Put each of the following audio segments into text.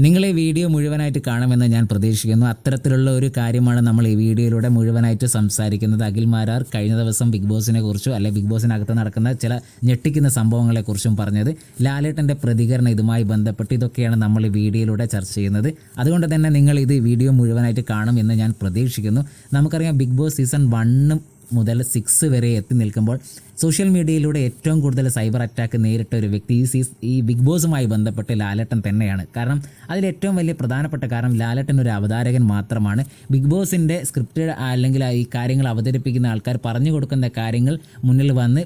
നിങ്ങൾ ഈ വീഡിയോ മുഴുവനായിട്ട് കാണുമെന്ന് ഞാൻ പ്രതീക്ഷിക്കുന്നു. അത്തരത്തിലുള്ള ഒരു കാര്യമാണ് നമ്മൾ ഈ വീഡിയോയിലൂടെ മുഴുവനായിട്ട് സംസാരിക്കുന്നത്. അഖിൽ മാരാർ കഴിഞ്ഞ ദിവസം ബിഗ് ബോസിനെ കുറിച്ചും അല്ലെ ബിഗ് ബോസിനകത്ത് നടക്കുന്ന ചില ഞെട്ടിക്കുന്ന സംഭവങ്ങളെക്കുറിച്ചും പറഞ്ഞത്, ലാലേട്ടൻ്റെ പ്രതികരണം ഇതുമായി ബന്ധപ്പെട്ട് ഇതൊക്കെയാണ് നമ്മൾ ഈ വീഡിയോയിലൂടെ ചർച്ച ചെയ്യുന്നത്. അതുകൊണ്ട് തന്നെ നിങ്ങൾ ഇത് വീഡിയോ മുഴുവനായിട്ട് കാണുമെന്ന് ഞാൻ പ്രതീക്ഷിക്കുന്നു. നമുക്കറിയാം ബിഗ് ബോസ് സീസൺ 1 മുതൽ 6 വരെ എത്തി നിൽക്കുമ്പോൾ സോഷ്യൽ മീഡിയയിലൂടെ ഏറ്റവും കൂടുതൽ സൈബർ അറ്റാക്ക് നേരിട്ട ഒരു വ്യക്തി ഈ ബിഗ് ബോസുമായി ബന്ധപ്പെട്ട് ലാലേട്ടൻ തന്നെയാണ്. കാരണം അതിലേറ്റവും വലിയ പ്രധാനപ്പെട്ട കാരണം ലാലേട്ടൻ ഒരു അവതാരകൻ മാത്രമാണ്. ബിഗ് ബോസിൻ്റെ സ്ക്രിപ്റ്റ് അല്ലെങ്കിൽ ഈ കാര്യങ്ങൾ അവതരിപ്പിക്കുന്ന ആൾക്കാർ പറഞ്ഞു കൊടുക്കുന്ന കാര്യങ്ങൾ മുന്നിൽ വന്ന്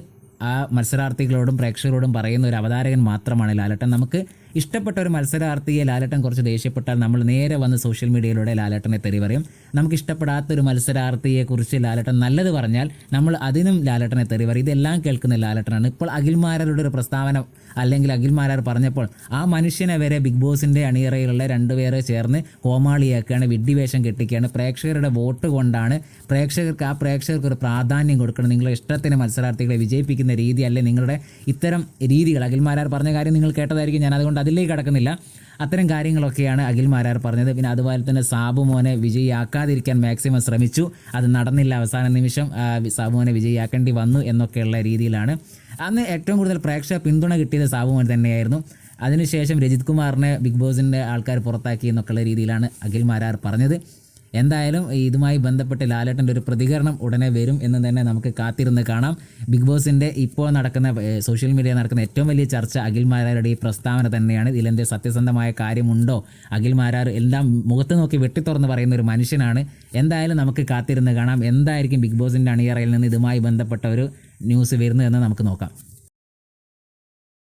ആ മത്സരാർത്ഥികളോടും പ്രേക്ഷകരോടും പറയുന്ന ഒരു അവതാരകൻ മാത്രമാണ് ലാലേട്ടൻ. നമുക്ക് ഇഷ്ടപ്പെട്ട ഒരു മത്സരാർത്ഥിയെ ലാലേട്ടൻ കുറച്ച് ദേഷ്യപ്പെട്ടാൽ നമ്മൾ നേരെ വന്ന് സോഷ്യൽ മീഡിയയിലൂടെ ലാലേട്ടനെ തെറി പറയും. നമുക്ക് ഇഷ്ടപ്പെടാത്തൊരു മത്സരാർത്ഥിയെക്കുറിച്ച് ലാലേട്ടൻ നല്ലത് പറഞ്ഞാൽ നമ്മൾ അതിനും ലാലേട്ടനെ തെറി പറയും. ഇതെല്ലാം കേൾക്കുന്ന ലാലേട്ടനാണ്. ഇപ്പോൾ അഖിൽ മാരാരുടെ ഒരു പ്രസ്താവന അല്ലെങ്കിൽ അഖിൽ മാരാർ പറഞ്ഞപ്പോൾ ആ മനുഷ്യനെ വരെ ബിഗ് ബോസിൻ്റെ അണിയറയിലുള്ള 2 പേരെ ചേർന്ന് കോമാളിയാക്കുകയാണ്, വിഡ്ഢിവേഷം കെട്ടിക്കുകയാണ്. പ്രേക്ഷകരുടെ വോട്ട് കൊണ്ടാണ് പ്രേക്ഷകർക്ക് ഒരു പ്രാധാന്യം കൊടുക്കണം. നിങ്ങളുടെ ഇഷ്ടത്തിന് മത്സരാർത്ഥികളെ വിജയിപ്പിക്കുന്ന രീതി അല്ലെ നിങ്ങളുടെ ഇത്തരം രീതികൾ. അഖിൽ മാരാർ പറഞ്ഞ കാര്യം നിങ്ങൾ കേട്ടതായിരിക്കും, ഞാൻ അതുകൊണ്ട് അതിലേക്ക് കടക്കുന്നില്ല. അത്തരം കാര്യങ്ങളൊക്കെയാണ് അഖിൽ മാരാർ പറഞ്ഞത്. പിന്നെ അതുപോലെ തന്നെ സാബു മോനെ വിജയിയാക്കാതിരിക്കാൻ മാക്സിമം ശ്രമിച്ചു, അത് നടന്നില്ല. അവസാന നിമിഷം സാബു മോനെ വിജയിയാക്കേണ്ടി വന്നു എന്നൊക്കെയുള്ള രീതിയിലാണ്. അന്ന് ഏറ്റവും കൂടുതൽ പ്രേക്ഷക പിന്തുണ കിട്ടിയത് സാബു മോൻ തന്നെയായിരുന്നു. അതിനുശേഷം രജിത് കുമാറിനെ ബിഗ് ബോസിൻ്റെ ആൾക്കാർ പുറത്താക്കി എന്നൊക്കെയുള്ള രീതിയിലാണ് അഖിൽ മാരാർ പറഞ്ഞത്. എന്തായാലും ഇതുമായി ബന്ധപ്പെട്ട് ലാലേട്ടൻ്റെ ഒരു പ്രതികരണം ഉടനെ വരും എന്ന് തന്നെ നമുക്ക് കാത്തിരുന്ന് കാണാം. ബിഗ് ബോസിൻ്റെ ഇപ്പോൾ നടക്കുന്ന സോഷ്യൽ മീഡിയ നടക്കുന്ന ഏറ്റവും വലിയ ചർച്ച അഖിൽ മാരാരുടെ ഈ പ്രസ്താവന തന്നെയാണ്. ഇതിലെൻ്റെ സത്യസന്ധമായ കാര്യമുണ്ടോ? അഖിൽ മാരാർ എല്ലാം മുഖത്ത് നോക്കി വെട്ടിത്തുറന്ന് പറയുന്ന ഒരു മനുഷ്യനാണ്. എന്തായാലും നമുക്ക് കാത്തിരുന്ന് കാണാം എന്തായിരിക്കും ബിഗ് ബോസിൻ്റെ അണിയറയിൽ നിന്ന് ഇതുമായി ബന്ധപ്പെട്ട ഒരു ന്യൂസ് വരുന്നതെന്ന് നമുക്ക് നോക്കാം.